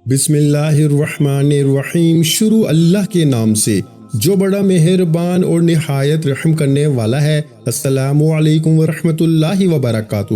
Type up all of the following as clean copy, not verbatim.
بسم اللہ الرحمن الرحیم۔ شروع اللہ کے نام سے جو بڑا مہربان اور نہایت رحم کرنے والا ہے۔ السلام علیکم ورحمۃ اللہ وبرکاتہ۔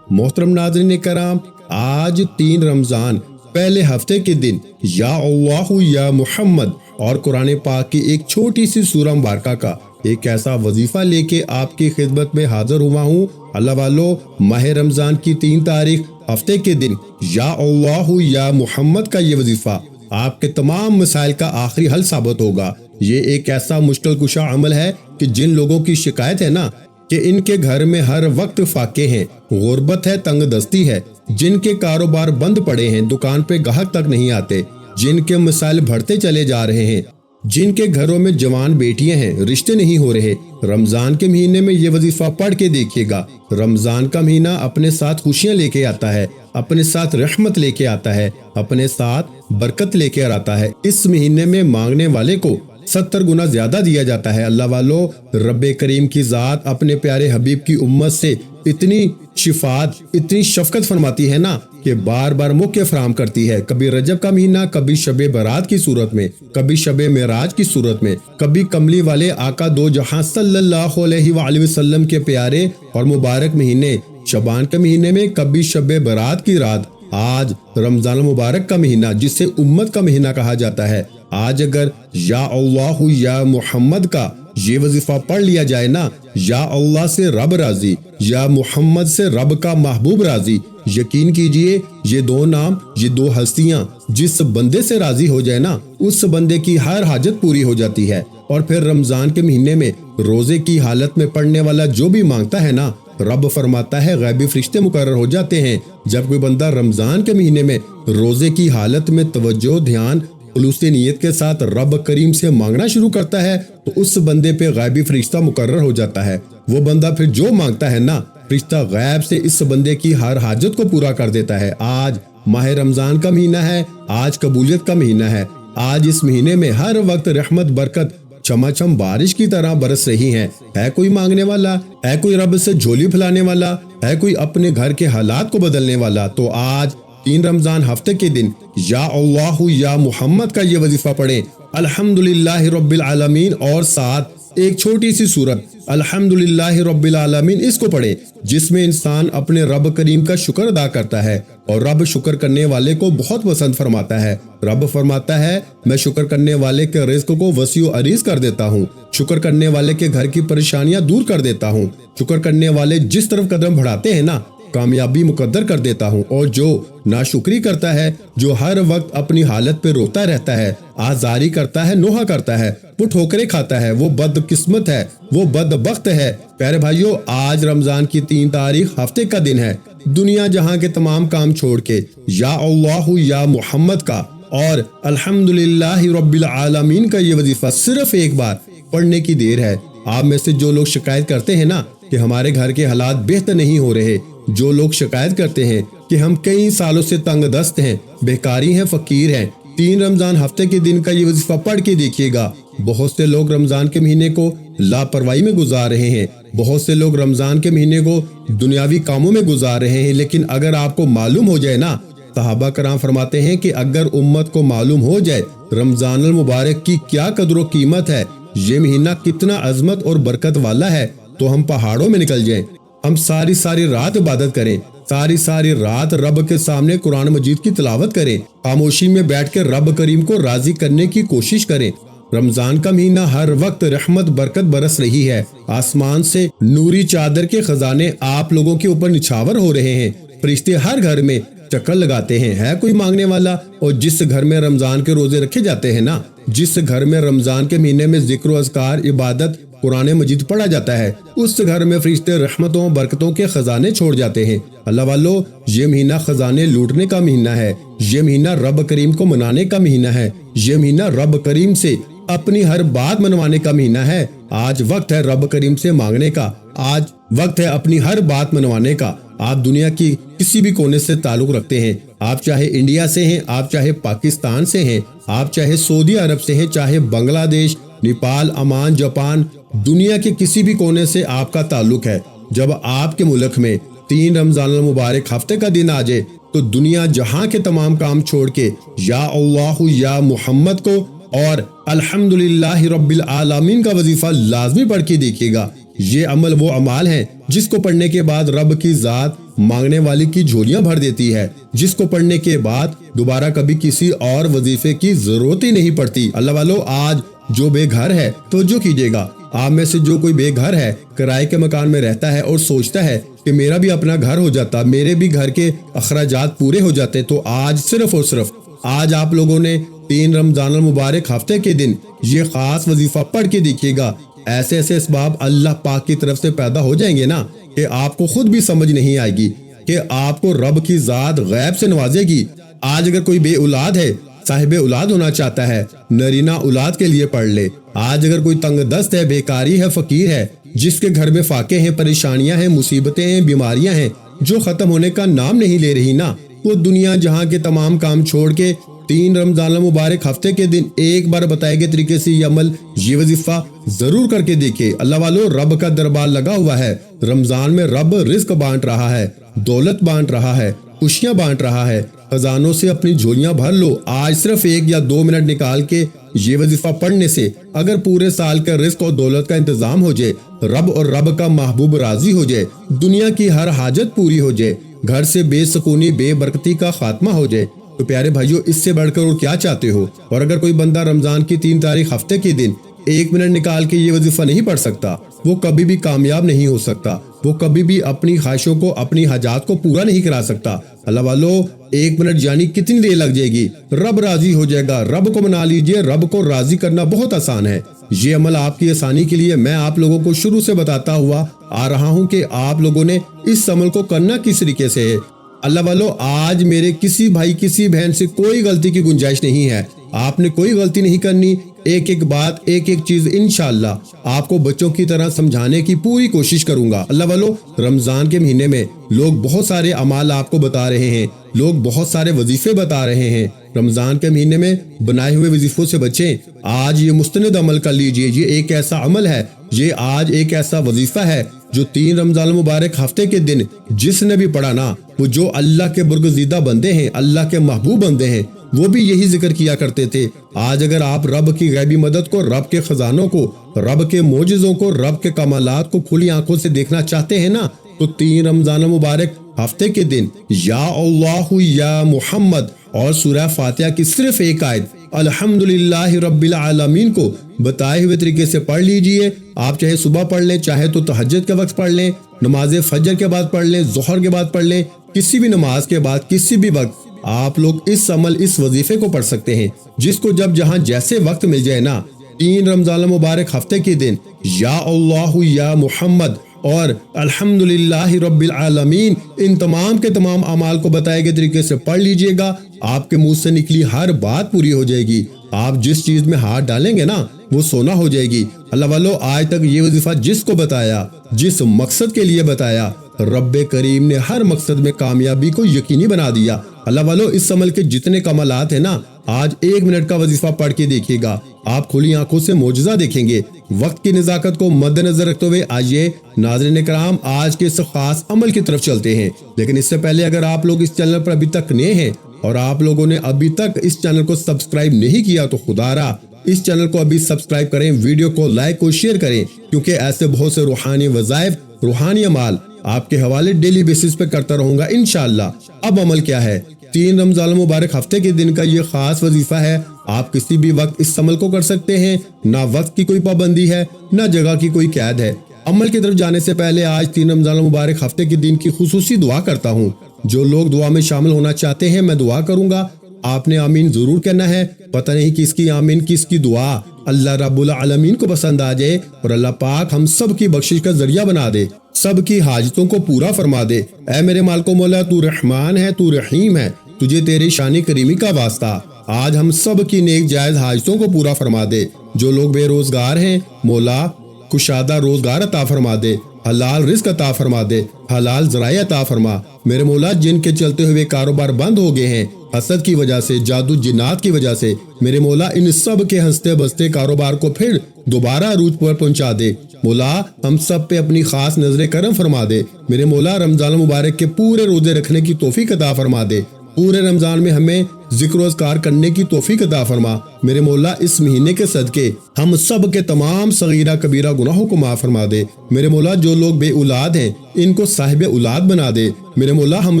محترم ناظرین کرام، آج 3 رمضان پہلے ہفتے کے دن یا اللہ یا محمد اور قرآن پاک کی ایک چھوٹی سی سورہ مبارکہ کا ایک ایسا وظیفہ لے کے آپ کی خدمت میں حاضر ہوا ہوں۔ اللہ والو، ماہ رمضان کی 3 تاریخ ہفتے کے دن یا اللہ یا محمد کا یہ وظیفہ آپ کے تمام مسائل کا آخری حل ثابت ہوگا۔ یہ ایک ایسا مشکل کشا عمل ہے کہ جن لوگوں کی شکایت ہے نا کہ ان کے گھر میں ہر وقت فاقے ہیں، غربت ہے، تنگ دستی ہے، جن کے کاروبار بند پڑے ہیں، دکان پہ گاہک تک نہیں آتے، جن کے مسائل بڑھتے چلے جا رہے ہیں، جن کے گھروں میں جوان بیٹیاں ہیں، رشتے نہیں ہو رہے، رمضان کے مہینے میں یہ وظیفہ پڑھ کے دیکھیے گا۔ رمضان کا مہینہ اپنے ساتھ خوشیاں لے کے آتا ہے، اپنے ساتھ رحمت لے کے آتا ہے، اپنے ساتھ برکت لے کے آتا ہے۔ اس مہینے میں مانگنے والے کو 70 گنا زیادہ دیا جاتا ہے۔ اللہ والو، رب کریم کی ذات اپنے پیارے حبیب کی امت سے اتنی شفاعت، اتنی شفقت فرماتی ہے نا کہ بار بار موقع فراہم کرتی ہے۔ کبھی رجب کا مہینہ، کبھی شب برات کی صورت میں، کبھی شب معراج کی صورت میں، کبھی کملی والے آقا دو جہاں صلی اللہ علیہ وآلہ وسلم کے پیارے اور مبارک مہینے شعبان کے مہینے میں، کبھی شب برات کی رات۔ آج رمضان المبارک کا مہینہ جسے امت کا مہینہ کہا جاتا ہے، آج اگر یا اللہ یا محمد کا یہ وظیفہ پڑھ لیا جائے نا، یا اللہ سے رب راضی، یا محمد سے رب کا محبوب راضی، یقین کیجئے یہ 2 نام، یہ 2 ہستیاں جس بندے سے راضی ہو جائے نا، اس بندے کی ہر حاجت پوری ہو جاتی ہے۔ اور پھر رمضان کے مہینے میں روزے کی حالت میں پڑھنے والا جو بھی مانگتا ہے نا، رب فرماتا ہے غیبی فرشتے مقرر ہو جاتے ہیں۔ جب کوئی بندہ رمضان کے مہینے میں روزے کی حالت میں توجہ، دھیان، خلوص نیت کے ساتھ رب کریم سے مانگنا شروع کرتا ہے تو اس بندے پہ غیبی فرشتہ مقرر ہو جاتا ہے۔ وہ بندہ پھر جو مانگتا ہے نا، فرشتہ غیب سے اس بندے کی ہر حاجت کو پورا کر دیتا ہے۔ آج ماہ رمضان کا مہینہ ہے، آج قبولیت کا مہینہ ہے۔ آج اس مہینے میں ہر وقت رحمت، برکت چھما بارش کی طرح برس رہی ہیں۔ ہے کوئی مانگنے والا، ہے کوئی رب سے جھولی پھیلانے والا، ہے کوئی اپنے گھر کے حالات کو بدلنے والا، تو آج 3 رمضان ہفتے کے دن یا اللہ یا محمد کا یہ وظیفہ پڑھیں، الحمدللہ رب العالمین، اور ساتھ ایک چھوٹی سی سورت الحمدللہ رب العالمین، اس کو پڑھیں، جس میں انسان اپنے رب کریم کا شکر ادا کرتا ہے، اور رب شکر کرنے والے کو بہت پسند فرماتا ہے۔ رب فرماتا ہے میں شکر کرنے والے کے رزق کو وسیع و عریض کر دیتا ہوں، شکر کرنے والے کے گھر کی پریشانیاں دور کر دیتا ہوں، شکر کرنے والے جس طرف قدم بڑھاتے ہیں نا، کامیابی مقدر کر دیتا ہوں، اور جو ناشکری کرتا ہے، جو ہر وقت اپنی حالت پہ روتا رہتا ہے، آزاری کرتا ہے، نوحہ کرتا ہے، وہ ٹھوکریں کھاتا ہے، وہ بد قسمت ہے، وہ بدبخت ہے۔ پیارے بھائیو، آج رمضان کی 3 تاریخ ہفتے کا دن ہے۔ دنیا جہاں کے تمام کام چھوڑ کے یا اللہ یا محمد کا اور الحمدللہ رب العالمین کا یہ وظیفہ صرف ایک بار پڑھنے کی دیر ہے۔ آپ میں سے جو لوگ شکایت کرتے ہیں نا کہ ہمارے گھر کے حالات بہتر نہیں ہو رہے، جو لوگ شکایت کرتے ہیں کہ ہم کئی سالوں سے تنگ دست ہیں، بیکاری ہیں، فقیر ہیں، 3 رمضان ہفتے کے دن کا یہ وظیفہ پڑھ کے دیکھیے گا۔ بہت سے لوگ رمضان کے مہینے کو لاپرواہی میں گزار رہے ہیں، بہت سے لوگ رمضان کے مہینے کو دنیاوی کاموں میں گزار رہے ہیں، لیکن اگر آپ کو معلوم ہو جائے نا، صحابہ کرام فرماتے ہیں کہ اگر امت کو معلوم ہو جائے رمضان المبارک کی کیا قدر و قیمت ہے، یہ مہینہ کتنا عظمت اور برکت والا ہے، تو ہم پہاڑوں میں نکل جائیں، ہم ساری رات عبادت کریں، ساری رات رب کے سامنے قرآن مجید کی تلاوت کریں، خاموشی میں بیٹھ کے رب کریم کو راضی کرنے کی کوشش کریں۔ رمضان کا مہینہ ہر وقت رحمت، برکت برس رہی ہے، آسمان سے نوری چادر کے خزانے آپ لوگوں کے اوپر نچھاور ہو رہے ہیں، فرشتے ہر گھر میں چکر لگاتے ہیں۔ ہے کوئی مانگنے والا، اور جس گھر میں رمضان کے روزے رکھے جاتے ہیں نا، جس گھر میں رمضان کے مہینے میں ذکر و اذکار، عبادت، قرآن مجید پڑھا جاتا ہے، اس گھر میں فرشتے رحمتوں، برکتوں کے خزانے چھوڑ جاتے ہیں۔ اللہ والو، یہ مہینہ خزانے لوٹنے کا مہینہ ہے، یہ مہینہ رب کریم کو منانے کا مہینہ ہے، یہ مہینہ رب کریم سے اپنی ہر بات منوانے کا مہینہ ہے۔ آج وقت ہے رب کریم سے مانگنے کا، آج وقت ہے اپنی ہر بات منوانے کا۔ آپ دنیا کی کسی بھی کونے سے تعلق رکھتے ہیں، آپ چاہے انڈیا سے ہیں، آپ چاہے پاکستان سے ہیں، آپ چاہے سعودی عرب سے ہیں، چاہے بنگلہ دیش، نیپال، عمان، جاپان، دنیا کے کسی بھی کونے سے آپ کا تعلق ہے، جب آپ کے ملک میں 3 رمضان المبارک ہفتے کا دن آ جائے تو دنیا جہاں کے تمام کام چھوڑ کے یا اللہ یا محمد کو اور الحمدللہ رب العالمین کا وظیفہ لازمی پڑھ کے دیکھیے گا۔ یہ عمل وہ اعمال ہیں جس کو پڑھنے کے بعد رب کی ذات مانگنے والی کی جھولیاں بھر دیتی ہے، جس کو پڑھنے کے بعد دوبارہ کبھی کسی اور وظیفے کی ضرورت ہی نہیں پڑتی۔ اللہ والو، آج جو بے گھر ہے توجہ کیجیے گا، آپ میں سے جو کوئی بے گھر ہے، کرائے کے مکان میں رہتا ہے اور سوچتا ہے کہ میرا بھی اپنا گھر ہو جاتا، میرے بھی گھر کے اخراجات پورے ہو جاتے، تو آج صرف اور صرف آج آپ لوگوں نے 3 رمضان المبارک ہفتے کے دن یہ خاص وظیفہ پڑھ کے دیکھیے گا۔ ایسے ایسے اسباب اللہ پاک کی طرف سے پیدا ہو جائیں گے نا کہ آپ کو خود بھی سمجھ نہیں آئے گی کہ آپ کو رب کی ذات غیب سے نوازے گی۔ آج اگر کوئی بے اولاد ہے، صاحب اولاد ہونا چاہتا ہے، نرینہ اولاد کے لیے پڑھ لے۔ آج اگر کوئی تنگ دست ہے، بیکاری ہے، فقیر ہے، جس کے گھر میں فاقے ہیں، پریشانیاں ہیں، مصیبتیں ہیں، بیماریاں ہیں جو ختم ہونے کا نام نہیں لے رہی نا، وہ دنیا جہاں کے تمام کام چھوڑ کے 3 رمضان المبارک ہفتے کے دن ایک بار بتائے گئے طریقے سے یہ عمل، یہ وظیفہ ضرور کر کے دیکھے۔ اللہ والو، رب کا دربار لگا ہوا ہے۔ رمضان میں رب رزق بانٹ رہا ہے، دولت بانٹ رہا ہے، خوشیاں بانٹ رہا ہے۔ خزانوں سے اپنی جھولیاں بھر لو۔ آج صرف 1 یا 2 منٹ نکال کے یہ وظیفہ پڑھنے سے اگر پورے سال کا رزق اور دولت کا انتظام ہو جائے، رب اور رب کا محبوب راضی ہو جائے، دنیا کی ہر حاجت پوری ہو جائے، گھر سے بے سکونی، بے برکتی کا خاتمہ ہو جائے، تو پیارے بھائیو، اس سے بڑھ کر اور کیا چاہتے ہو؟ اور اگر کوئی بندہ رمضان کی 3 تاریخ ہفتے کے دن 1 منٹ نکال کے یہ وظیفہ نہیں پڑھ سکتا، وہ کبھی بھی کامیاب نہیں ہو سکتا، وہ کبھی بھی اپنی خواہشوں کو، اپنی حاجات کو پورا نہیں کرا سکتا۔ اللہ والو، 1 منٹ یعنی کتنی دیر لگ جائے گی؟ رب راضی ہو جائے گا۔ رب کو منا لیجئے، رب کو راضی کرنا بہت آسان ہے۔ یہ عمل آپ کی آسانی کے لیے میں آپ لوگوں کو شروع سے بتاتا ہوا آ رہا ہوں کہ آپ لوگوں نے اس عمل کو کرنا کس طریقے سے ہے۔ اللہ والو، آج میرے کسی بھائی کسی بہن سے کوئی غلطی کی گنجائش نہیں ہے، آپ نے کوئی غلطی نہیں کرنی۔ ایک ایک بات، ایک ایک چیز انشاءاللہ آپ کو بچوں کی طرح سمجھانے کی پوری کوشش کروں گا۔ اللہ والو، رمضان کے مہینے میں لوگ بہت سارے اعمال آپ کو بتا رہے ہیں، لوگ بہت سارے وظیفے بتا رہے ہیں۔ رمضان کے مہینے میں بنائے ہوئے وظیفوں سے بچیں۔ آج یہ مستند عمل کر لیجئے، یہ ایک ایسا عمل ہے، یہ آج ایک ایسا وظیفہ ہے جو 3 رمضان المبارک ہفتے کے دن جس نے بھی پڑھا نا، وہ جو اللہ کے برگزیدہ بندے ہیں، اللہ کے محبوب بندے ہیں، وہ بھی یہی ذکر کیا کرتے تھے۔ آج اگر آپ رب کی غیبی مدد کو، رب کے خزانوں کو، رب کے معجزوں کو، رب کے کمالات کو کھلی آنکھوں سے دیکھنا چاہتے ہیں نا، تو 3 رمضان المبارک ہفتے کے دن یا اللہ یا محمد اور سورہ فاتحہ کی صرف ایک آیت الحمدللہ رب العالمین کو بتائے ہوئے طریقے سے پڑھ لیجئے۔ آپ چاہے صبح پڑھ لیں، چاہے تو تہجد کے وقت پڑھ لیں، نماز فجر کے بعد پڑھ لیں، ظہر کے بعد پڑھ لیں، کسی بھی نماز کے بعد کسی بھی وقت آپ لوگ اس عمل، اس وظیفے کو پڑھ سکتے ہیں، جس کو جب جہاں جیسے وقت مل جائے نا، 3 رمضان المبارک ہفتے کے دن یا اللہ یا محمد اور الحمدللہ رب العالمین، ان تمام کے تمام اعمال کو بتائے گئے طریقے سے پڑھ لیجئے گا۔ آپ کے منہ سے نکلی ہر بات پوری ہو جائے گی۔ آپ جس چیز میں ہاتھ ڈالیں گے نا، وہ سونا ہو جائے گی۔ اللہ والو، آج تک یہ وظیفہ جس کو بتایا، جس مقصد کے لیے بتایا، رب کریم نے ہر مقصد میں کامیابی کو یقینی بنا دیا۔ اللہ والو، اس عمل کے جتنے کمالات ہیں نا، آج 1 منٹ کا وظیفہ پڑھ کے دیکھیے گا، آپ کھلی آنکھوں سے معجزہ دیکھیں گے۔ وقت کی نزاکت کو مد نظر رکھتے ہوئے آئیے ناظرین کرام، آج کے اس خاص عمل کی طرف چلتے ہیں۔ لیکن اس سے پہلے اگر آپ لوگ اس چینل پر ابھی تک نئے ہیں اور آپ لوگوں نے ابھی تک اس چینل کو سبسکرائب نہیں کیا، تو خدا را اس چینل کو ابھی سبسکرائب کریں، ویڈیو کو لائک اور شیئر کریں، کیونکہ ایسے بہت سے روحانی وظائف، روحانی اعمال آپ کے حوالے ڈیلی بیسس پہ کرتا رہوں گا انشاءاللہ۔ اب عمل کیا ہے؟ 3 رمضان المبارک ہفتے کے دن کا یہ خاص وظیفہ ہے۔ آپ کسی بھی وقت اس عمل کو کر سکتے ہیں، نہ وقت کی کوئی پابندی ہے، نہ جگہ کی کوئی قید ہے۔ عمل کی طرف جانے سے پہلے آج 3 رمضان المبارک ہفتے کے دن کی خصوصی دعا کرتا ہوں۔ جو لوگ دعا میں شامل ہونا چاہتے ہیں، میں دعا کروں گا، آپ نے آمین ضرور کہنا ہے۔ پتہ نہیں کس کی آمین، کس کی دعا اللہ رب العالمین کو پسند آ جائے اور اللہ پاک ہم سب کی بخشش کا ذریعہ بنا دے، سب کی حاجتوں کو پورا فرما دے۔ اے میرے مالک و مولا، تو رحمان ہے، تو رحیم ہے، تجھے تیری شان کریمی کا واسطہ، آج ہم سب کی نیک جائز حاجتوں کو پورا فرما دے۔ جو لوگ بے روزگار ہیں، مولا کشادہ روزگار عطا فرما دے۔ حلال رزق عطا فرما دے، حلال ذرائع عطا فرما۔ میرے مولا جن کے چلتے ہوئے کاروبار بند ہو گئے ہیں حسد کی وجہ سے، جادو جنات کی وجہ سے، میرے مولا ان سب کے ہنستے بستے کاروبار کو پھر دوبارہ عروج پر پہنچا دے۔ مولا ہم سب پہ اپنی خاص نظر کرم فرما دے۔ میرے مولا رمضان المبارک کے پورے روزے رکھنے کی توفیق عطا فرما دے۔ پورے رمضان میں ہمیں ذکر و اذکار کرنے کی توفیق عطا فرما۔ میرے مولا اس مہینے کے صدقے ہم سب کے تمام صغیرہ کبیرہ گناہوں کو معاف فرما دے۔ میرے مولا جو لوگ بے اولاد ہیں ان کو صاحب اولاد بنا دے۔ میرے مولا ہم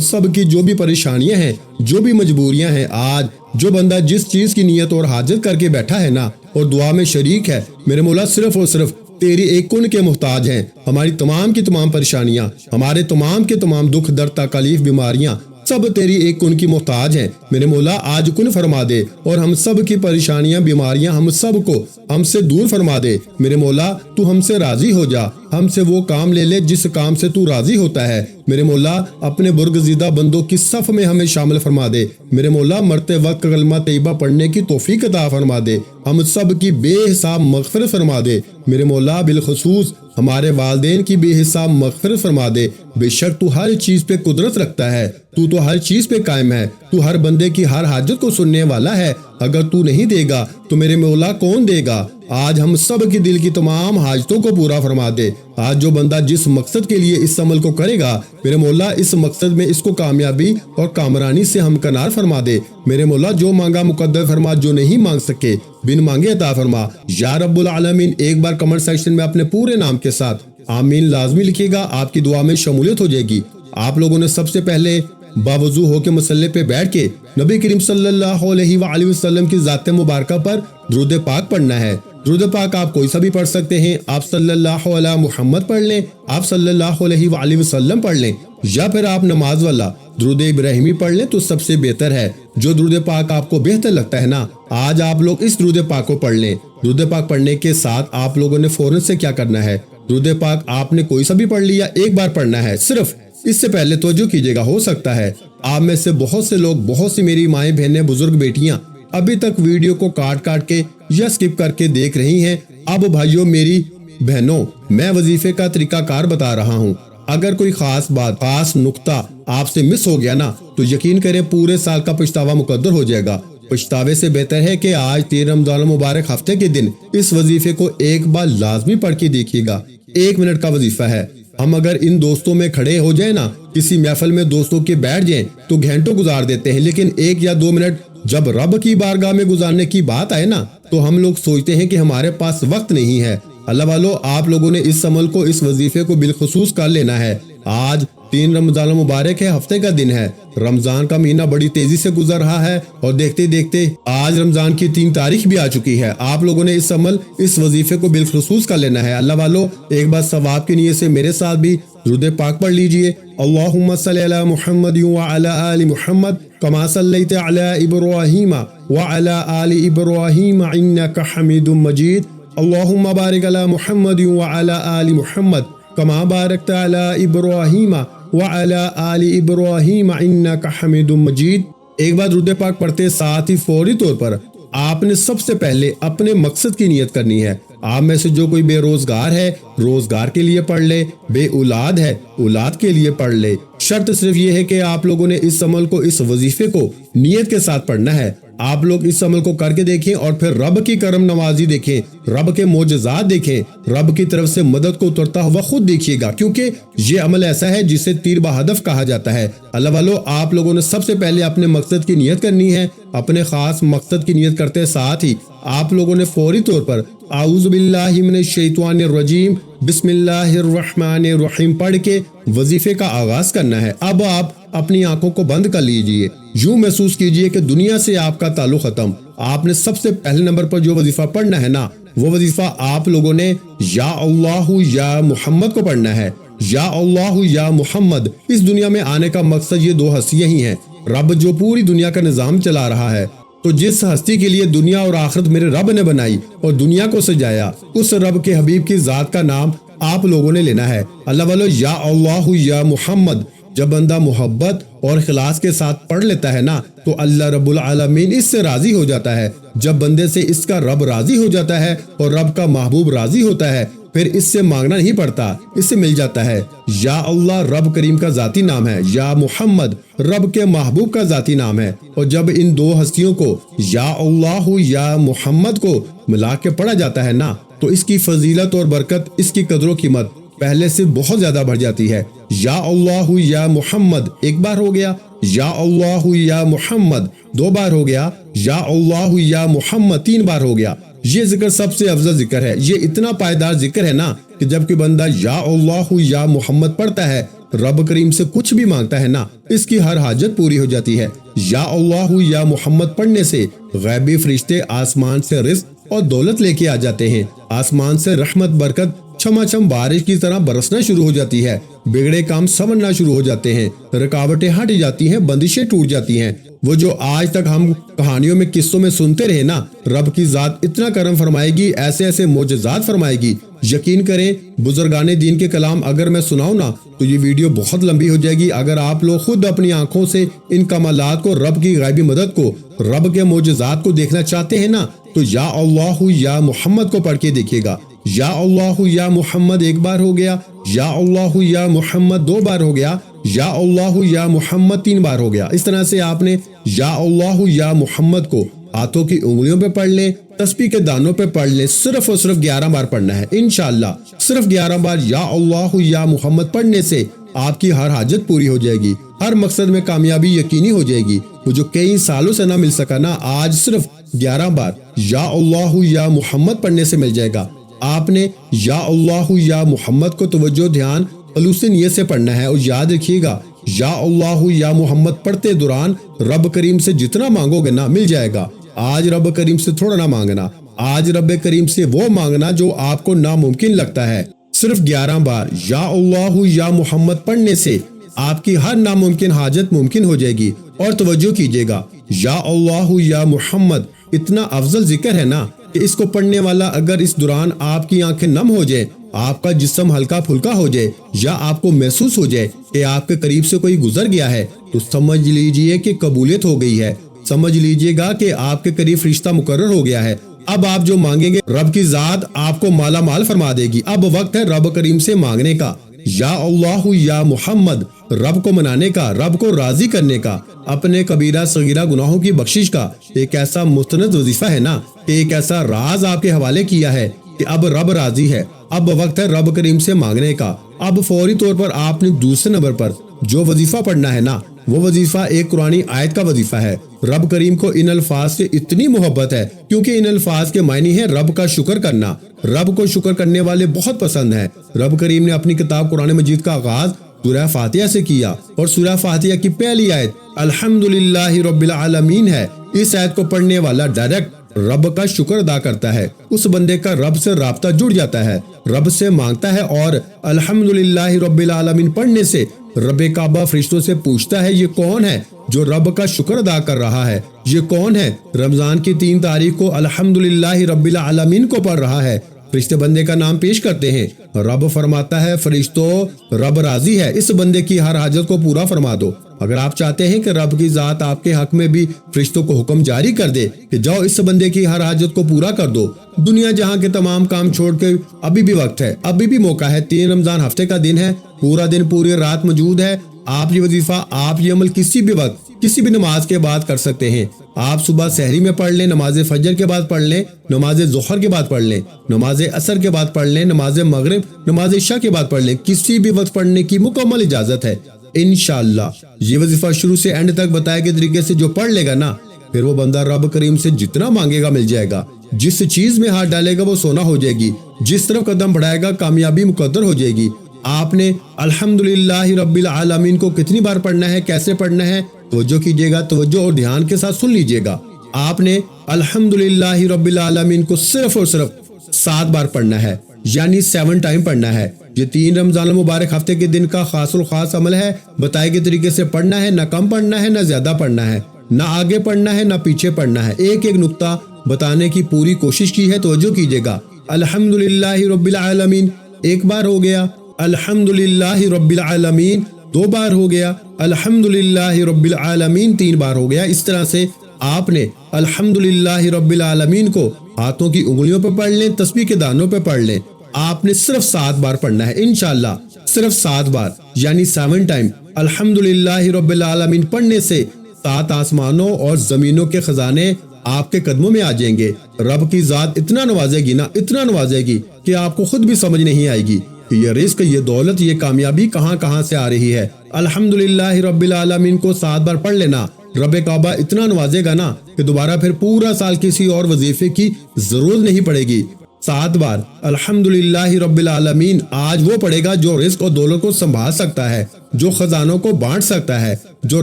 سب کی جو بھی پریشانیاں ہیں، جو بھی مجبوریاں ہیں، آج جو بندہ جس چیز کی نیت اور حاجت کر کے بیٹھا ہے نا اور دعا میں شریک ہے، میرے مولا صرف اور صرف تیری ایک کن کے محتاج ہیں۔ ہماری تمام کی تمام پریشانیاں، ہمارے تمام کے تمام دکھ درد تکالیف بیماریاں سب تیری ایک کن کی محتاج ہیں۔ میرے مولا آج کن فرما دے اور ہم سب کی پریشانیاں بیماریاں ہم سب کو ہم سے دور فرما دے۔ میرے مولا تو ہم سے راضی ہو جا، ہم سے وہ کام لے لے جس کام سے تو راضی ہوتا ہے۔ میرے مولا اپنے برگزیدہ بندوں کی صف میں ہمیں شامل فرما دے۔ میرے مولا مرتے وقت کلمہ طیبہ پڑھنے کی توفیق عطا فرما دے، ہم سب کی بے حساب مغفرت فرما دے۔ میرے مولا بالخصوص ہمارے والدین کی بے حساب مغفرت فرما دے۔ بے شک تو ہر چیز پہ قدرت رکھتا ہے، تو ہر چیز پہ قائم ہے، تو ہر بندے کی ہر حاجت کو سننے والا ہے۔ اگر تو نہیں دے گا تو میرے مولا کون دے گا؟ آج ہم سب کی دل کی تمام حاجتوں کو پورا فرما دے۔ آج جو بندہ جس مقصد کے لیے اس عمل کو کرے گا، میرے مولا اس مقصد میں اس کو کامیابی اور کامرانی سے ہمکنار فرما دے۔ میرے مولا جو مانگا مقدر فرما، جو نہیں مانگ سکے بن مانگے عطا فرما۔ یا رب العالمین ایک بار کمنٹ سیکشن میں اپنے پورے نام کے ساتھ آمین لازمی لکھیے گا، آپ کی دعا میں شمولیت ہو جائے گی۔ آپ لوگوں نے سب سے پہلے باوضو ہو کے مصلی پہ بیٹھ کے نبی کریم صلی اللہ علیہ وآلہ وسلم کی ذات مبارکہ پر درود پاک پڑھنا ہے۔ درود پاک آپ کوئی سا بھی پڑھ سکتے ہیں، آپ صلی اللہ علیہ محمد پڑھ لیں، آپ صلی اللہ علیہ وآلہ وسلم پڑھ لیں، یا پھر آپ نماز والا درود ابراہیمی پڑھ لیں تو سب سے بہتر ہے۔ جو درود پاک آپ کو بہتر لگتا ہے نا، آج آپ لوگ اس درود پاک کو پڑھ لیں۔ درود پاک پڑھنے کے ساتھ آپ لوگوں نے فوراً سے کیا کرنا ہے، درود پاک آپ نے کوئی سا بھی پڑھ لیا، ایک بار پڑھنا ہے صرف۔ اس سے پہلے توجہ کیجئے گا، ہو سکتا ہے آپ میں سے بہت سے لوگ، بہت سی میری مائیں بہنیں بزرگ بیٹیاں ابھی تک ویڈیو کو کاٹ کاٹ کے یا سکپ کر کے دیکھ رہی ہیں۔ اب بھائیوں میری بہنوں، میں وظیفے کا طریقہ کار بتا رہا ہوں۔ اگر کوئی خاص بات، خاص نقطہ آپ سے مس ہو گیا نا تو یقین کریں پورے سال کا پچھتاوا مقدر ہو جائے گا۔ پچھتاوے سے بہتر ہے کہ آج 13 رمضان المبارک ہفتے کے دن اس وظیفے کو ایک بار لازمی پڑھ کے دیکھیے گا۔ 1 منٹ کا وظیفہ ہے۔ ہم اگر ان دوستوں میں کھڑے ہو جائیں نا، کسی محفل میں دوستوں کے بیٹھ جائیں تو گھنٹوں گزار دیتے ہیں، لیکن 1 یا 2 منٹ جب رب کی بارگاہ میں گزارنے کی بات آئے نا تو ہم لوگ سوچتے ہیں کہ ہمارے پاس وقت نہیں ہے۔ اللہ والو، آپ لوگوں نے اس عمل کو، اس وظیفے کو بالخصوص کر لینا ہے۔ آج 3 رمضان المبارک ہے، ہفتے کا دن ہے۔ رمضان کا مہینہ بڑی تیزی سے گزر رہا ہے اور دیکھتے دیکھتے آج رمضان کی 3 تاریخ بھی آ چکی ہے۔ آپ لوگوں نے اس عمل، اس وظیفے کو بالخصوص کر لینا ہے۔ اللہ والو، ایک بار ثواب کی نیت سے میرے ساتھ بھی درود پاک پڑھ لیجئے۔ اللہم صلی علی محمد وعلی آل محمد کما صلیت علی ابراہیم وعلی آل ابراہیم انک حمید مجید۔ اللہم بارک علی محمد وعلی آل محمد کما بارکت علی ابراہیم وعلی آل ابراہیم انک حمید مجید۔ ایک بار درود پاک پڑھتے ساتھ ہی فوری طور پر آپ نے سب سے پہلے اپنے مقصد کی نیت کرنی ہے۔ آپ میں سے جو کوئی بے روزگار ہے، روزگار کے لیے پڑھ لے، بے اولاد ہے، اولاد کے لیے پڑھ لے۔ شرط صرف یہ ہے کہ آپ لوگوں نے اس عمل کو، اس وظیفے کو نیت کے ساتھ پڑھنا ہے۔ آپ لوگ اس عمل کو کر کے دیکھیں اور پھر رب کی کرم نوازی دیکھیں، رب کے معجزات دیکھیں، رب کی طرف سے مدد کو اترتا ہوا خود دیکھیے گا، کیونکہ یہ عمل ایسا ہے جسے تیر بہدف کہا جاتا ہے۔ اللہ والو، آپ لوگوں نے سب سے پہلے اپنے مقصد کی نیت کرنی ہے۔ اپنے خاص مقصد کی نیت کرتے ساتھ ہی آپ لوگوں نے فوری طور پر اعوذ باللہ من الشیطان الرجیم بسم اللہ الرحمن الرحیم پڑھ کے وظیفے کا آغاز کرنا ہے۔ اب آپ اپنی آنکھوں کو بند کر لیجئے، یوں محسوس کیجئے کہ دنیا سے آپ کا تعلق ختم۔ آپ نے سب سے پہلے نمبر پر جو وظیفہ پڑھنا ہے نا، وہ وظیفہ آپ لوگوں نے یا اللہ یا محمد کو پڑھنا ہے۔ یا اللہ یا محمد، اس دنیا میں آنے کا مقصد یہ 2 ہستیاں ہی ہیں۔ رب جو پوری دنیا کا نظام چلا رہا ہے، تو جس ہستی کے لیے دنیا اور آخرت میرے رب نے بنائی اور دنیا کو سجایا، اس رب کے حبیب کی ذات کا نام آپ لوگوں نے لینا ہے۔ اللہ والو، یا اللہ یا محمد جب بندہ محبت اور اخلاص کے ساتھ پڑھ لیتا ہے نا تو اللہ رب العالمین اس سے راضی ہو جاتا ہے۔ جب بندے سے اس کا رب راضی ہو جاتا ہے اور رب کا محبوب راضی ہوتا ہے پھر اس سے مانگنا نہیں پڑتا، اس سے مل جاتا ہے۔ یا اللہ رب کریم کا ذاتی نام ہے، یا محمد رب کے محبوب کا ذاتی نام ہے، اور جب ان دو ہستیوں کو یا اللہ یا محمد کو ملا کے پڑھا جاتا ہے نا، تو اس کی فضیلت اور برکت، اس کی قدر و قیمت پہلے سے بہت زیادہ بڑھ جاتی ہے۔ یا اللہ یا محمد ایک بار ہو گیا، یا اللہ یا محمد دو بار ہو گیا، یا اللہ یا محمد تین بار ہو گیا۔ یہ ذکر سب سے افضل ذکر ہے، یہ اتنا پائیدار ذکر ہے نا کہ جب کوئی بندہ یا اللہ یا محمد پڑھتا ہے، رب کریم سے کچھ بھی مانگتا ہے نا، اس کی ہر حاجت پوری ہو جاتی ہے۔ یا اللہ یا محمد پڑھنے سے غیبی فرشتے آسمان سے رزق اور دولت لے کے آ جاتے ہیں، آسمان سے رحمت برکت چھما چھم بارش کی طرح برسنا شروع ہو جاتی ہے، بگڑے کام سنورنا شروع ہو جاتے ہیں، رکاوٹیں ہٹ جاتی ہیں، بندشیں ٹوٹ جاتی ہیں۔ وہ جو آج تک ہم کہانیوں میں قصوں میں سنتے رہے نا، رب کی ذات اتنا کرم فرمائے گی، ایسے ایسے معجزات فرمائے گی، یقین کریں بزرگان دین کے کلام اگر میں سناؤں نا تو یہ ویڈیو بہت لمبی ہو جائے گی۔ اگر آپ لوگ خود اپنی آنکھوں سے ان کمالات کو، رب کی غیبی مدد کو، رب کے معجزات کو دیکھنا چاہتے ہیں نا، تو یا اللہ یا محمد کو پڑھ کے دیکھیے گا۔ یا اللہ یا محمد ایک بار ہو گیا، یا اللہ یا محمد دو بار ہو گیا، یا اللہ یا محمد تین بار ہو گیا۔ اس طرح سے آپ نے یا اللہ یا محمد کو ہاتھوں کی انگلیوں پہ پڑھ لیں، تسبیح کے دانوں پہ پڑھ لیں، صرف اور صرف 11 بار پڑھنا ہے انشاءاللہ۔ صرف 11 بار یا اللہ یا محمد پڑھنے سے آپ کی ہر حاجت پوری ہو جائے گی، ہر مقصد میں کامیابی یقینی ہو جائے گی۔ وہ جو کئی سالوں سے نہ مل سکا نا، آج صرف 11 بار یا اللہ یا محمد پڑھنے سے مل جائے گا۔ آپ نے یا اللہ یا محمد کو توجہ دھیان خلوص نیت سے پڑھنا ہے، اور یاد رکھیے گا یا اللہ یا محمد پڑھتے دوران رب کریم سے جتنا مانگو گے نا مل جائے گا۔ آج رب کریم سے تھوڑا نہ مانگنا، آج رب کریم سے وہ مانگنا جو آپ کو ناممکن لگتا ہے۔ صرف 11 بار یا اللہ یا محمد پڑھنے سے آپ کی ہر ناممکن حاجت ممکن ہو جائے گی۔ اور توجہ کیجیے گا، یا اللہ یا محمد اتنا افضل ذکر ہے نا کہ اس کو پڑھنے والا اگر اس دوران آپ کی آنکھیں نم ہو جائے، آپ کا جسم ہلکا پھلکا ہو جائے، یا آپ کو محسوس ہو جائے کہ آپ کے قریب سے کوئی گزر گیا ہے، تو سمجھ لیجئے کہ قبولیت ہو گئی ہے، سمجھ لیجئے گا کہ آپ کے قریب فرشتہ مقرر ہو گیا ہے۔ اب آپ جو مانگیں گے رب کی ذات آپ کو مالا مال فرما دے گی۔ اب وقت ہے رب کریم سے مانگنے کا، یا اللہ یا محمد رب کو منانے کا، رب کو راضی کرنے کا، اپنے کبیرہ صغیرہ گناہوں کی بخشش کا۔ ایک ایسا مستند وظیفہ ہے نا کہ ایک ایسا راز آپ کے حوالے کیا ہے کہ اب رب راضی ہے، اب وقت ہے رب کریم سے مانگنے کا۔ اب فوری طور پر آپ نے دوسرے نمبر پر جو وظیفہ پڑھنا ہے نا، وہ وظیفہ ایک قرآنی آیت کا وظیفہ ہے۔ رب کریم کو ان الفاظ سے اتنی محبت ہے کیونکہ ان الفاظ کے معنی ہے رب کا شکر کرنا۔ رب کو شکر کرنے والے بہت پسند ہیں۔ رب کریم نے اپنی کتاب قرآن مجید کا آغاز سورہ فاتحہ سے کیا، اور سورہ فاتحہ کی پہلی آیت الحمدللہ رب العالمین ہے۔ اس آیت کو پڑھنے والا ڈائریکٹ رب کا شکر ادا کرتا ہے، اس بندے کا رب سے رابطہ جڑ جاتا ہے، رب سے مانگتا ہے، اور الحمدللہ رب العالمین پڑھنے سے رب کعبہ فرشتوں سے پوچھتا ہے یہ کون ہے جو رب کا شکر ادا کر رہا ہے، یہ کون ہے رمضان کی 3 تاریخ کو الحمدللہ رب العالمین کو پڑھ رہا ہے۔ فرشتے بندے کا نام پیش کرتے ہیں، رب فرماتا ہے فرشتوں رب راضی ہے، اس بندے کی ہر حاجت کو پورا فرما دو۔ اگر آپ چاہتے ہیں کہ رب کی ذات آپ کے حق میں بھی فرشتوں کو حکم جاری کر دے کہ جاؤ اس بندے کی ہر حاجت کو پورا کر دو، دنیا جہاں کے تمام کام چھوڑ کے ابھی بھی وقت ہے، ابھی بھی موقع ہے۔ 3 رمضان ہفتے کا دن ہے، پورا دن پوری رات موجود ہے۔ آپ یہ وظیفہ، آپ یہ عمل کسی بھی وقت کسی بھی نماز کے بعد کر سکتے ہیں۔ آپ صبح سحری میں پڑھ لیں، نماز فجر کے بعد پڑھ لیں، نماز ظہر کے بعد پڑھ لیں، نماز عصر کے بعد پڑھ لیں، نماز مغرب، نماز عشاء کے بعد پڑھ لیں، کسی بھی وقت پڑھنے کی مکمل اجازت ہے انشاءاللہ۔ یہ وظیفہ شروع سے اینڈ تک بتائے گئے طریقے سے جو پڑھ لے گا نا، پھر وہ بندہ رب کریم سے جتنا مانگے گا مل جائے گا۔ جس چیز میں ہاتھ ڈالے گا وہ سونا ہو جائے گی، جس طرف قدم بڑھائے گا کامیابی مقدر ہو جائے گی۔ آپ نے الحمدللہ رب العالمین کو کتنی بار پڑھنا ہے، کیسے پڑھنا ہے، توجہ کیجیے گا، توجہ اور دھیان کے ساتھ سن لیجیے گا۔ آپ نے الحمدللہ رب العالمین کو صرف اور صرف 7 بار پڑھنا ہے، یعنی 7 ٹائم پڑھنا ہے۔ یہ 3 رمضان المبارک ہفتے کے دن کا خاص الخاص عمل ہے، بتائے گئے طریقے سے پڑھنا ہے، نہ کم پڑھنا ہے نہ زیادہ پڑھنا ہے، نہ آگے پڑھنا ہے نہ پیچھے پڑھنا ہے۔ ایک ایک نقطہ بتانے کی پوری کوشش کی ہے، توجہ کیجیے گا۔ الحمدللہ رب العالمین ایک بار ہو گیا، الحمدللہ رب العالمین 2 بار ہو گیا، الحمدللہ رب العالمین 3 بار ہو گیا۔ اس طرح سے آپ نے الحمدللہ رب العالمین کو ہاتھوں کی انگلیوں پہ پڑھ لیں، تسبیح کے دانوں پہ پڑھ لیں، آپ نے صرف 7 بار پڑھنا ہے انشاءاللہ، صرف 7 بار یعنی 7 ٹائم الحمدللہ رب العالمین پڑھنے سے 7 آسمانوں اور زمینوں کے خزانے آپ کے قدموں میں آ جائیں گے۔ رب کی ذات اتنا نوازے گی نا، اتنا نوازے گی کہ آپ کو خود بھی سمجھ نہیں آئے گی کہ یہ رزق، یہ دولت، یہ کامیابی کہاں کہاں سے آ رہی ہے۔ الحمدللہ رب العالمین کو 7 بار پڑھ لینا، رب کعبہ اتنا نوازے گا نا کہ دوبارہ پھر پورا سال کسی اور وظیفے کی ضرورت نہیں پڑے گی۔ 7 بار الحمدللہ رب العالمین آج وہ پڑھے گا جو رزق اور دولت کو سنبھال سکتا ہے، جو خزانوں کو بانٹ سکتا ہے، جو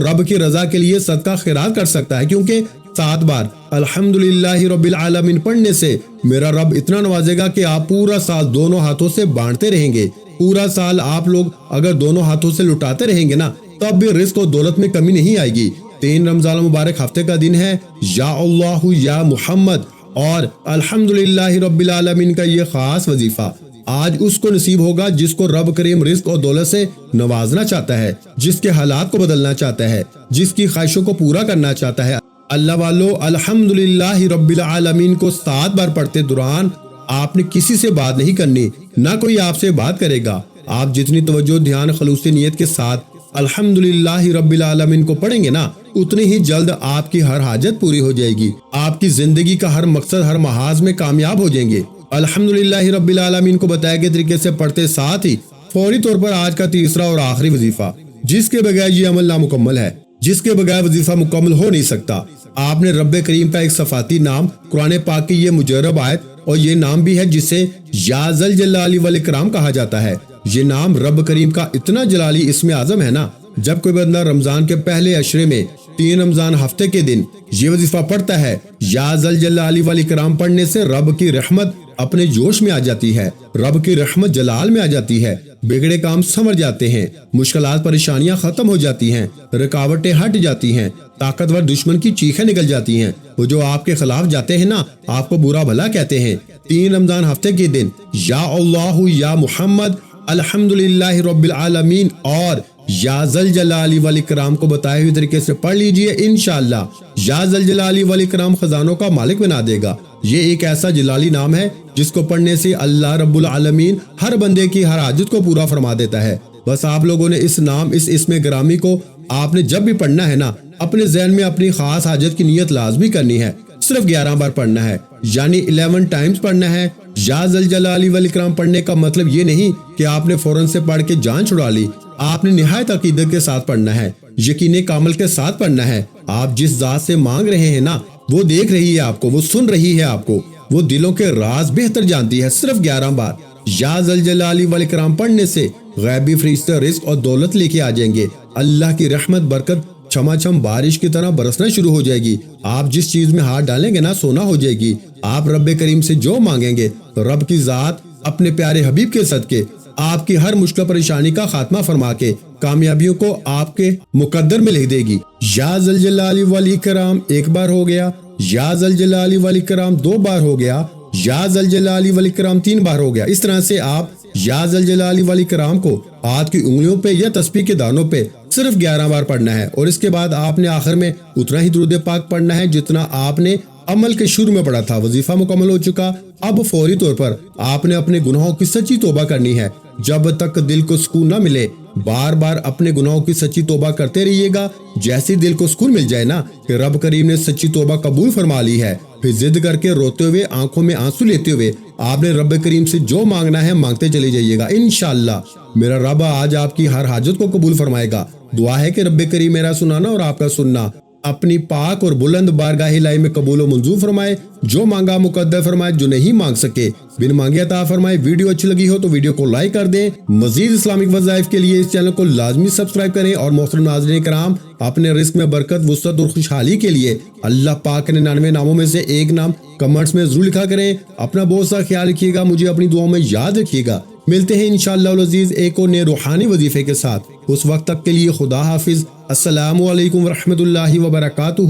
رب کی رضا کے لیے صدقہ خیرات کر سکتا ہے، کیونکہ 7 بار الحمدللہ رب العالمین پڑھنے سے میرا رب اتنا نوازے گا کہ آپ پورا سال دونوں ہاتھوں سے بانٹتے رہیں گے۔ پورا سال آپ لوگ اگر دونوں ہاتھوں سے لٹاتے رہیں گے نا، تب بھی رزق اور دولت میں کمی نہیں آئے گی۔ 3 رمضان المبارک ہفتے کا دن ہے، یا اللہ یا محمد اور الحمدللہ رب العالمین کا یہ خاص وظیفہ آج اس کو نصیب ہوگا جس کو رب کریم رزق اور دولت سے نوازنا چاہتا ہے، جس کے حالات کو بدلنا چاہتا ہے، جس کی خواہشوں کو پورا کرنا چاہتا ہے۔ اللہ والو، الحمدللہ رب العالمین کو 7 بار پڑھتے دوران آپ نے کسی سے بات نہیں کرنی، نہ کوئی آپ سے بات کرے گا۔ آپ جتنی توجہ، دھیان، خلوص نیت کے ساتھ الحمدللہ رب العالمین کو پڑھیں گے نا، اتنی ہی جلد آپ کی ہر حاجت پوری ہو جائے گی، آپ کی زندگی کا ہر مقصد، ہر محاذ میں کامیاب ہو جائیں گے۔ الحمدللہ رب العالمین کو بتائے گئے طریقے سے پڑھتے ساتھ ہی فوری طور پر آج کا تیسرا اور آخری وظیفہ، جس کے بغیر یہ عمل نامکمل ہے، جس کے بغیر وظیفہ مکمل ہو نہیں سکتا۔ آپ نے رب کریم کا ایک صفاتی نام، قرآن پاک کی یہ مجرب آیت، اور یہ نام بھی ہے جسے یا ذل جلال والاکرام کہا جاتا ہے۔ یہ نام رب کریم کا اتنا جلالی اسم اعظم ہے نا، جب کوئی بندہ رمضان کے پہلے عشرے میں 3 رمضان ہفتے کے دن یہ وظیفہ پڑھتا ہے، یا ذل جلال والاکرام پڑھنے سے رب کی رحمت اپنے جوش میں آ جاتی ہے، رب کی رحمت جلال میں آ جاتی ہے، بگڑے کام سنور جاتے ہیں، مشکلات پریشانیاں ختم ہو جاتی ہیں، رکاوٹیں ہٹ جاتی ہیں، طاقتور دشمن کی چیخیں نکل جاتی ہیں، وہ جو آپ کے خلاف جاتے ہیں نا، آپ کو برا بھلا کہتے ہیں، 3 رمضان ہفتے کے دن یا اللہ یا محمد الحمدللہ رب العالمین اور یا ذل جلال والاکرام کو بتائے ہوئے طریقے سے پڑھ لیجئے، انشاءاللہ یا ذل جلال والاکرام خزانوں کا مالک بنا دے گا۔ یہ ایک ایسا جلالی نام ہے جس کو پڑھنے سے اللہ رب العالمین ہر بندے کی ہر حاجت کو پورا فرما دیتا ہے۔ بس آپ لوگوں نے اس نام، اس اسم گرامی کو آپ نے جب بھی پڑھنا ہے نا، اپنے ذہن میں اپنی خاص حاجت کی نیت لازمی کرنی ہے۔ صرف 11 بار پڑھنا ہے، یعنی 11 ٹائمز پڑھنا ہے۔ یا ذل جلال والاکرام پڑھنے کا مطلب یہ نہیں کہ آپ نے فوراً سے پڑھ کے جان چھڑا لی، آپ نے نہایت عقیدت کے ساتھ پڑھنا ہے، یقین کامل کے ساتھ پڑھنا ہے۔ آپ جس ذات سے مانگ رہے ہیں نا، وہ دیکھ رہی ہے آپ کو، وہ سن رہی ہے آپ کو، وہ دلوں کے راز بہتر جانتی ہے۔ صرف 11 بار یا ذل جلال والاکرام پڑھنے سے غیبی فرشتے رزق اور دولت لے کے آ جائیں گے، اللہ کی رحمت برکت چھما چھم بارش کی طرح برسنا شروع ہو جائے گی۔ آپ جس چیز میں ہاتھ ڈالیں گے نا، سونا ہو جائے گی۔ آپ رب کریم سے جو مانگیں گے، رب کی ذات اپنے پیارے حبیب کے صدقے آپ کی ہر مشکل پریشانی کا خاتمہ فرما کے کامیابیوں کو آپ کے مقدر میں لکھ دے گی۔ یا ذل جلال والاکرام 1 بار ہو گیا، یا ذل جلال والاکرام 2 بار ہو گیا، یا ذل جلال والاکرام 3 بار ہو گیا۔ اس طرح سے آپ یا ذل جلال والاکرام کو ہاتھ کی انگلیوں پہ یا تسبیح کے دانوں پہ صرف 11 بار پڑھنا ہے، اور اس کے بعد آپ نے آخر میں اتنا ہی درود پاک پڑھنا ہے جتنا آپ نے عمل کے شروع میں پڑھا تھا۔ وظیفہ مکمل ہو چکا، اب فوری طور پر آپ نے اپنے گناہوں کی سچی توبہ کرنی ہے۔ جب تک دل کو سکون نہ ملے، بار بار اپنے گناہوں کی سچی توبہ کرتے رہیے گا۔ جیسے دل کو سکون مل جائے نا کہ رب کریم نے سچی توبہ قبول فرما لی ہے، پھر ضد کر کے روتے ہوئے، آنکھوں میں آنسو لیتے ہوئے آپ نے رب کریم سے جو مانگنا ہے مانگتے چلے جائیے گا۔ انشاءاللہ میرا رب آج آپ کی ہر حاجت کو قبول فرمائے گا۔ دعا ہے کہ رب کریم میرا سنانا اور آپ کا سننا اپنی پاک اور بلند بارگاہ الہی میں قبول و منظور فرمائے، جو مانگا مقدر فرمائے، جو نہیں مانگ سکے بن مانگے عطا فرمائے۔ ویڈیو اچھی لگی ہو تو ویڈیو کو لائک کر دیں۔ مزید اسلامک وظائف کے لیے اس چینل کو لازمی سبسکرائب کریں، اور محترم ناظرین کرام، اپنے رزق میں برکت، وسعت اور خوشحالی کے لیے اللہ پاک کے 99 ناموں میں سے ایک نام کمنٹس میں ضرور لکھا کریں۔ اپنا بہت سا خیال رکھیے گا، مجھے اپنی دعاؤں میں یاد رکھیے گا۔ ملتے ہیں انشاءاللہ العزیز ایک اور نئے روحانی وظیفے کے ساتھ۔ اس وقت تک کے لیے خدا حافظ۔ السلام علیکم ورحمۃ اللہ وبرکاتہ۔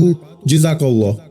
جزاک اللہ۔